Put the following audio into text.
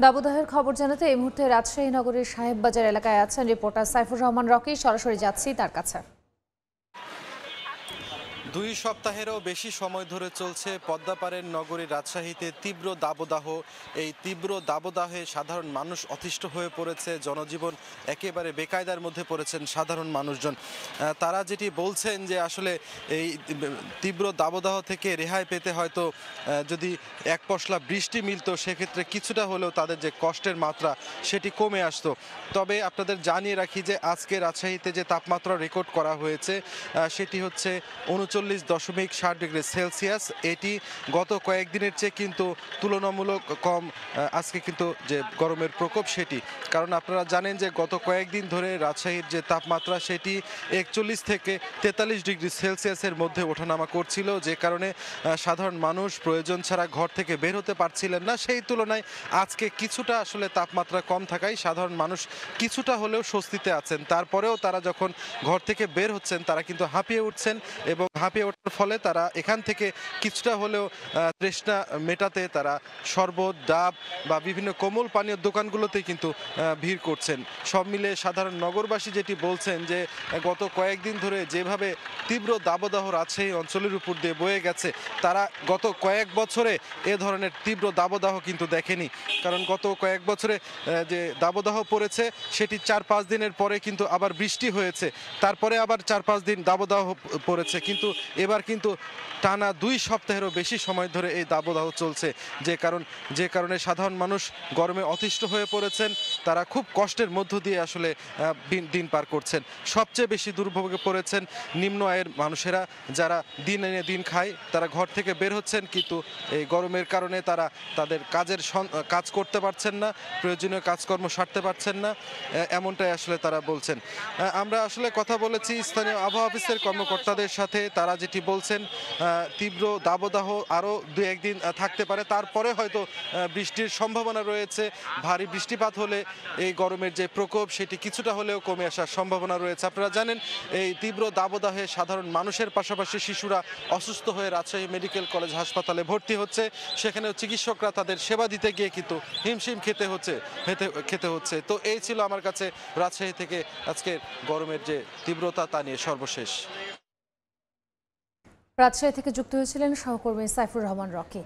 দাবদাহের খবর জানাতে এই মুহূর্তে রাজশাহী নগরীর সাহেববাজার এলাকায় আছেন রিপোর্টার সাইফুর রহমান রকি। সরাসরি যাচ্ছি তার কাছে। ২ সপ্তাহেরও বেশি সময় ধরে চলছে পদ্মাপাড়ের নগরী রাজশাহীতে তীব্র দাবদাহ। এই তীব্র দাবদাহে সাধারণ মানুষ অতিষ্ঠ হয়ে পড়েছে, জনজীবন একেবারে বেকায়দার মধ্যে পড়েছেন সাধারণ মানুষজন। তারা যেটি বলছেন যে আসলে এই তীব্র দাবদাহ থেকে রেহাই পেতে হয়তো যদি এক পশলা বৃষ্টি মিলতো, সেক্ষেত্রে কিছুটা হলেও তাদের যে কষ্টের মাত্রা সেটি কমে আসতো। তবে আপনাদের জানিয়ে রাখি যে আজকে রাজশাহীতে যে তাপমাত্রা রেকর্ড করা হয়েছে সেটি হচ্ছে 39.7 ডিগ্রি সেলসিয়াস। এটি গত কয়েকদিনের চেয়ে কিন্তু তুলনামূলক কম। আজকে কিন্তু যে গরমের প্রকোপ সেটি, কারণ আপনারা জানেন যে গত কয়েকদিন ধরে রাজশাহীর যে তাপমাত্রা সেটি 41 থেকে 43 ডিগ্রি সেলসিয়াসের মধ্যে ওঠানামা করছিল, যে কারণে সাধারণ মানুষ প্রয়োজন ছাড়া ঘর থেকে বের হতে পারছিলেন না। সেই তুলনায় আজকে কিছুটা আসলে তাপমাত্রা কম থাকায় সাধারণ মানুষ কিছুটা হলেও স্বস্তিতে আছেন। তারপরেও তারা যখন ঘর থেকে বের হচ্ছেন তারা কিন্তু হাঁপিয়ে উঠছেন, এবং হাঁপিয়ে ওঠার ফলে তারা এখান থেকে কিছুটা হলেও তৃষ্ণা মেটাতে তারা শরবত, ডাব বা বিভিন্ন কোমল পানীয় দোকানগুলোতেই কিন্তু ভিড় করছেন। সব মিলে সাধারণ নগরবাসী যেটি বলছেন যে গত কয়েকদিন ধরে যেভাবে তীব্র দাবদাহ রাজশাহী অঞ্চলের উপর দিয়ে বয়ে গেছে, তারা গত কয়েক বছরে এ ধরনের তীব্র দাবদাহ কিন্তু দেখেনি। কারণ গত কয়েক বছরে যে দাবদাহ পড়েছে সেটি 4-5 দিনের পরে কিন্তু আবার বৃষ্টি হয়েছে, তারপরে আবার 4-5 দিন দাবদাহ পড়েছে, কিন্তু এবার কিন্তু টানা 2 সপ্তাহেরও বেশি সময় ধরে এই দাবদাহ চলছে, যে কারণে সাধারণ মানুষ গরমে অতিষ্ঠ হয়ে পড়েছেন। তারা খুব কষ্টের মধ্য দিয়ে আসলে দিন পার করছেন। সবচেয়ে বেশি দুর্ভোগে পড়েছেন নিম্ন আয়ের মানুষেরা, যারা দিন এনে দিন খায়। তারা ঘর থেকে বের হচ্ছেন, কিন্তু এই গরমের কারণে তারা তাদের কাজ করতে পারছেন না, প্রয়োজনীয় কাজকর্ম সারতে পারছেন না, এমনটাই আসলে তারা বলছেন। আমরা আসলে কথা বলেছি স্থানীয় আবহাওয়া অফিসের কর্মকর্তাদের সাথে। তারা যেটি বলছেন, তীব্র দাবদাহ আরও 2-1 দিন থাকতে পারে, তারপরে হয়তো বৃষ্টির সম্ভাবনা রয়েছে। ভারী বৃষ্টিপাত হলে এই গরমের যে প্রকোপ সেটি কিছুটা হলেও কমে আসার সম্ভাবনা রয়েছে। আপনারা জানেন এই তীব্র দাবদাহে সাধারণ মানুষের পাশাপাশি শিশুরা অসুস্থ হয়ে রাজশাহী মেডিকেল কলেজ হাসপাতালে ভর্তি হচ্ছে। সেখানেও চিকিৎসকরা তাদের সেবা দিতে গিয়ে কিন্তু হিমশিম খেতে হচ্ছে। তো এই ছিল আমার কাছে রাজশাহী থেকে আজকের গরমের যে তীব্রতা তা নিয়ে সর্বশেষ। রাজশাহী থেকে যুক্ত হয়েছিলেন সহকর্মী সাইফুর রহমান রকি।